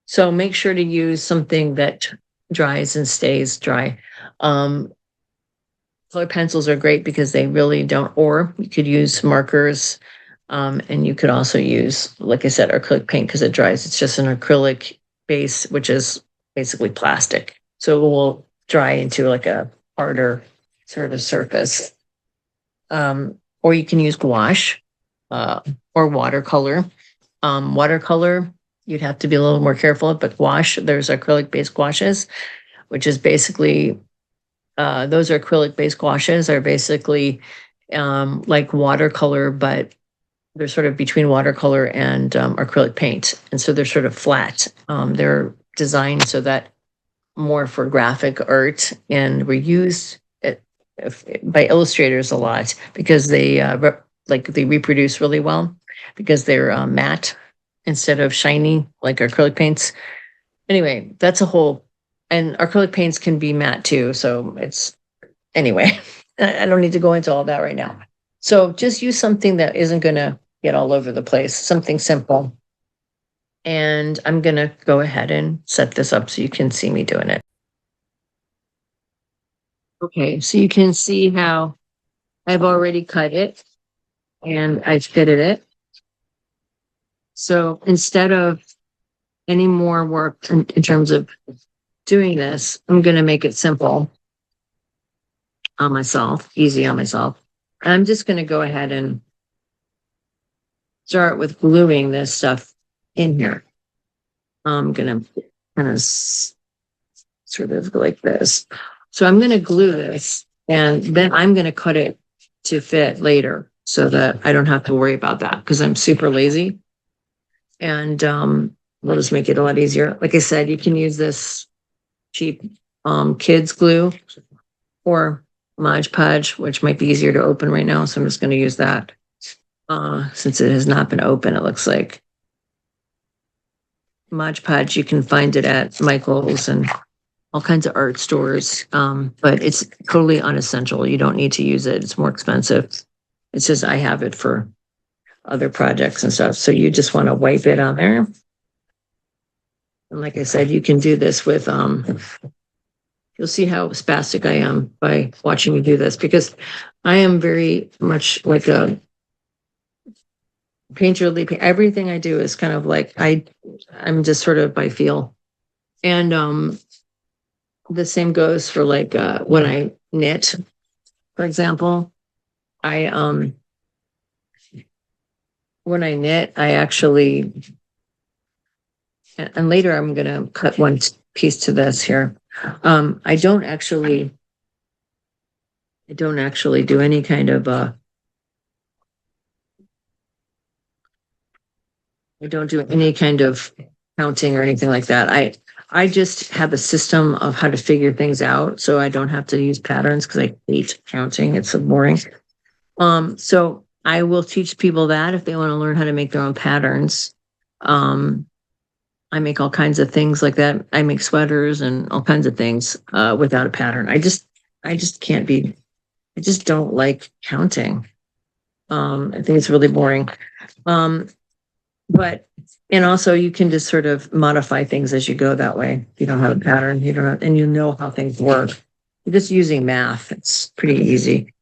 So make sure to use something that dries and stays dry. Um, Color pencils are great because they really don't, or you could use markers. And you could also use, like I said, acrylic paint because it dries. It's just an acrylic base, which is basically plastic. So it will dry into like a harder sort of surface. Or you can use gouache uh, or watercolor. Watercolor, you'd have to be a little more careful, but gouache, there's acrylic based gouaches, which is basically those are acrylic based gouaches are basically like watercolor, but they're sort of between watercolor and acrylic paint. And so they're sort of flat. They're designed so that more for graphic art and were used by illustrators a lot because they reproduce really well because they're matte instead of shiny like acrylic paints. Anyway, that's a whole, and acrylic paints can be matte too. So it's, anyway, I don't need to go into all that right now. So just use something that isn't going to get all over the place, something simple. And I'm going to go ahead and set this up so you can see me doing it. Okay, so you can see how I've already cut it and I've fitted it. So instead of any more work in terms of doing this, I'm going to make it simple on myself, easy on myself. I'm just going to go ahead and start with gluing this stuff in here. I'm going to kind of sort of like this. So I'm going to glue this and then I'm going to cut it to fit later so that I don't have to worry about that because I'm super lazy. And we'll just make it a lot easier. Like I said, you can use this cheap kids glue or Mod Podge, which might be easier to open right now. So I'm just going to use that since it has not been open, it looks like. Mod Podge, you can find it at Michael's and all kinds of art stores, but it's totally unessential. You don't need to use it. It's more expensive. It's just I have it for other projects and stuff. So you just want to wipe it on there. And like I said, you can do this with, you'll see how spastic I am by watching me do this because I am very much like a painterly. Everything I do is kind of like, I'm just sort of by feel. And the same goes for like when I knit, for example. When I knit, I actually, and later I'm going to cut one piece to this here. I don't actually do any kind of, I don't do any kind of counting or anything like that. I just have a system of how to figure things out. So I don't have to use patterns because I hate counting. It's so boring. So I will teach people that if they want to learn how to make their own patterns. I make all kinds of things like that. I make sweaters and all kinds of things without a pattern. I just can't be, I just don't like counting. I think it's really boring. But, and also you can just sort of modify things as you go that way. You don't have a pattern, you don't have, and you know how things work. You're just using math. It's pretty easy.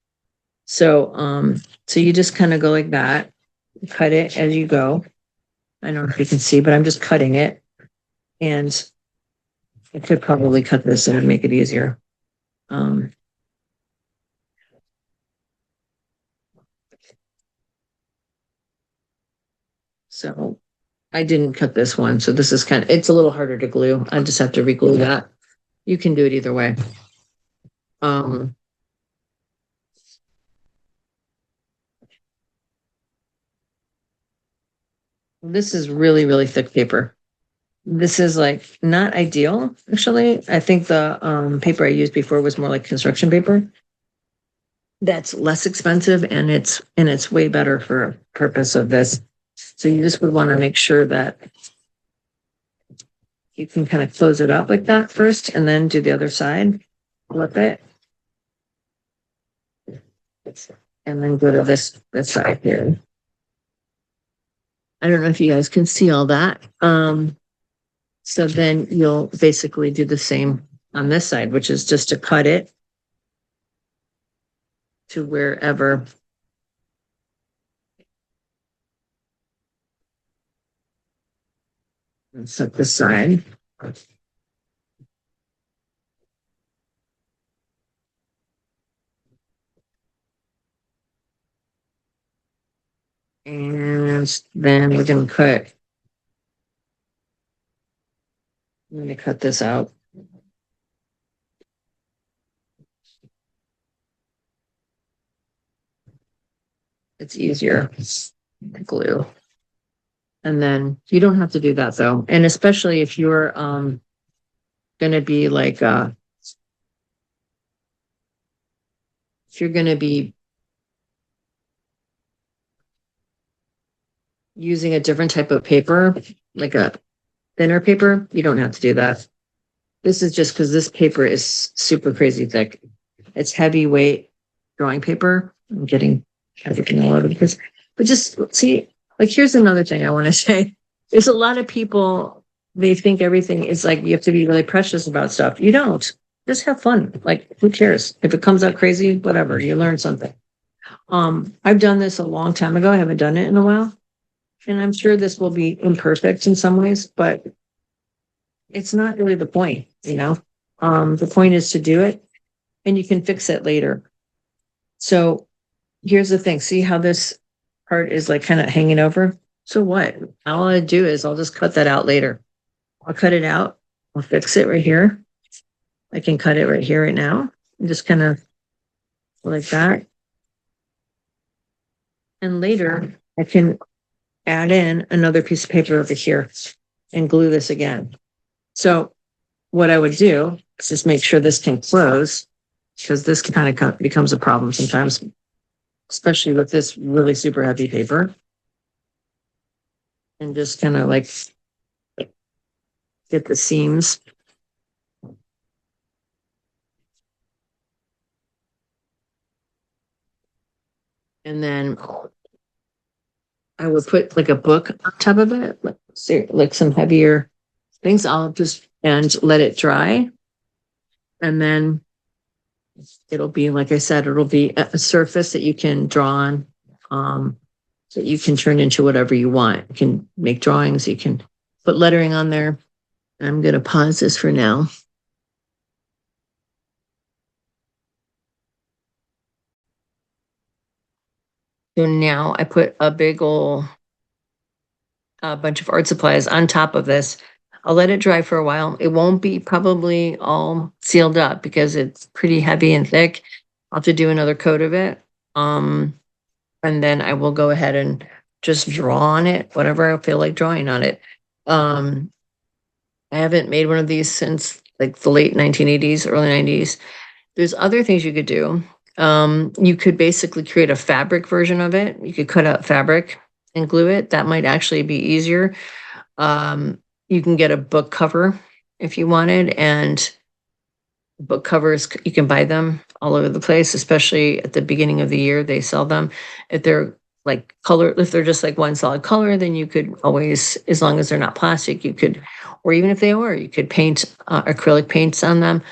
So, so you just kind of go like that, cut it as you go. I don't know if you can see, but I'm just cutting it. And I could probably cut this and make it easier. So I didn't cut this one. So this is kind of, it's a little harder to glue. I just have to re-glue that. You can do it either way. This is really, really thick paper. This is like not ideal, actually. I think the paper I used before was more like construction paper. That's less expensive and it's way better for purpose of this. So you just would want to make sure that you can kind of close it up like that first and then do the other side, flip it. And then go to this side here. I don't know if you guys can see all that. So then you'll basically do the same on this side, which is just to cut it to wherever. And set this side. And then we're going to cut. I'm going to cut this out. It's easier to glue. And then you don't have to do that though. And especially if you're going to be like if you're going to be using a different type of paper, like a thinner paper, you don't have to do that. This is just because this paper is super crazy thick. It's heavyweight drawing paper. I'm getting everything all over the place. But just see, like, here's another thing I want to say. There's a lot of people, they think everything is like, you have to be really precious about stuff. You don't. Just have fun. Like, who cares? If it comes out crazy, whatever, you learn something. I've done this a long time ago. I haven't done it in a while. And I'm sure this will be imperfect in some ways, but it's not really the point, you know? The point is to do it and you can fix it later. So here's the thing. See how this part is like kind of hanging over? So what? All I do is I'll just cut that out later. I'll cut it out. I'll fix it right here. I can cut it right here, right now. And just kind of like that. And later I can add in another piece of paper over here and glue this again. So what I would do is just make sure this can close, because this kind of becomes a problem sometimes, especially with this really super heavy paper. And just kind of like get the seams. And then I would put like a book on top of it, like some heavier things. I'll just and let it dry. And then it'll be, like I said, it'll be a surface that you can draw on, that you can turn into whatever you want. You can make drawings, you can put lettering on there. I'm going to pause this for now. So now I put a big old bunch of art supplies on top of this. I'll let it dry for a while. It won't be probably all sealed up because it's pretty heavy and thick. I'll have to do another coat of it. And then I will go ahead and just draw on it, whatever I feel like drawing on it. I haven't made one of these since like the late 1980s, early 90s. There's other things you could do. You could basically create a fabric version of it. You could cut out fabric and glue it. That might actually be easier. You can get a book cover if you wanted, and book covers, you can buy them all over the place, especially at the beginning of the year, they sell them. If they're like color, if they're just like one solid color, then you could always, as long as they're not plastic, you could, or even if they were, you could paint acrylic paints on them,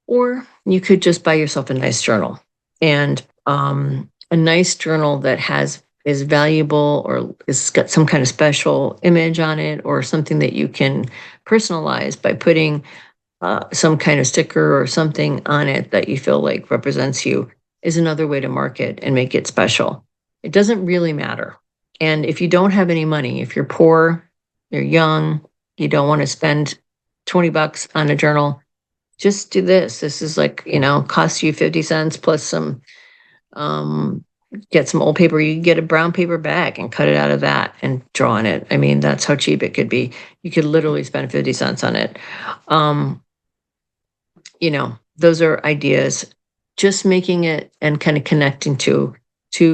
or you could just buy yourself a nice journal. And a nice journal that is valuable or it's got some kind of special image on it or something that you can personalize by putting some kind of sticker or something on it that you feel like represents you is another way to market and make it special. It doesn't really matter. And if you don't have any money, if you're poor, you're young, you don't want to spend $20 on a journal, just do this. This is like, costs you 50 cents plus some, get some old paper. You can get a brown paper bag and cut it out of that and draw on it. I mean, that's how cheap it could be. You could literally spend 50 cents on it. Those are ideas. Just making it and kind of connecting to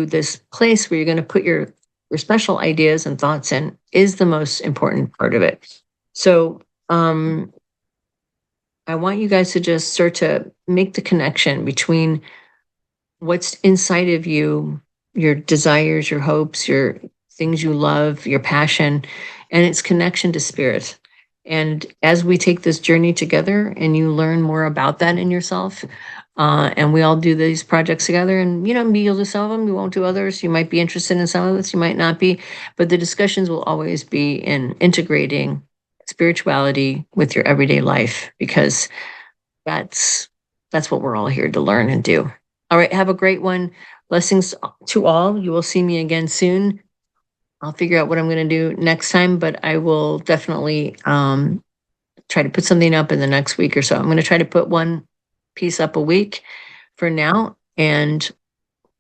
this place where you're going to put your special ideas and thoughts in is the most important part of it. So, I want you guys to just start to make the connection between what's inside of you, your desires, your hopes, your things you love, your passion, and its connection to spirit. And as we take this journey together and you learn more about that in yourself, and we all do these projects together, and maybe you'll do some of them, you won't do others. You might be interested in some of this, you might not be, but the discussions will always be in integrating spirituality with your everyday life, because that's what we're all here to learn and do. All right, have a great one. Blessings to all. You will see me again soon. I'll figure out what I'm going to do next time, but I will definitely try to put something up in the next week or so. I'm going to try to put one piece up a week for now, and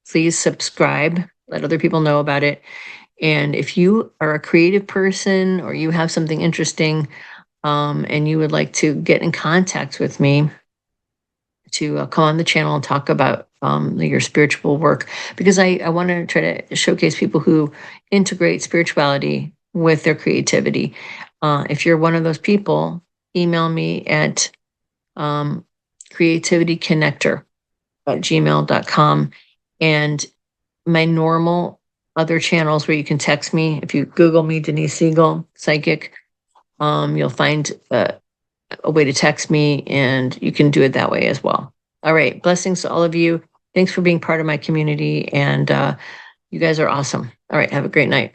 please subscribe, let other people know about it. And if you are a creative person or you have something interesting, and you would like to get in contact with me to come on the channel and talk about your spiritual work, because I want to try to showcase people who integrate spirituality with their creativity. If you're one of those people, email me at creativityconnector@gmail.com. And my normal other channels where you can text me, if you Google me, Denise Siegel, psychic, you'll find a way to text me, and you can do it that way as well. All right. Blessings to all of you. Thanks for being part of my community. And you guys are awesome. All right. Have a great night.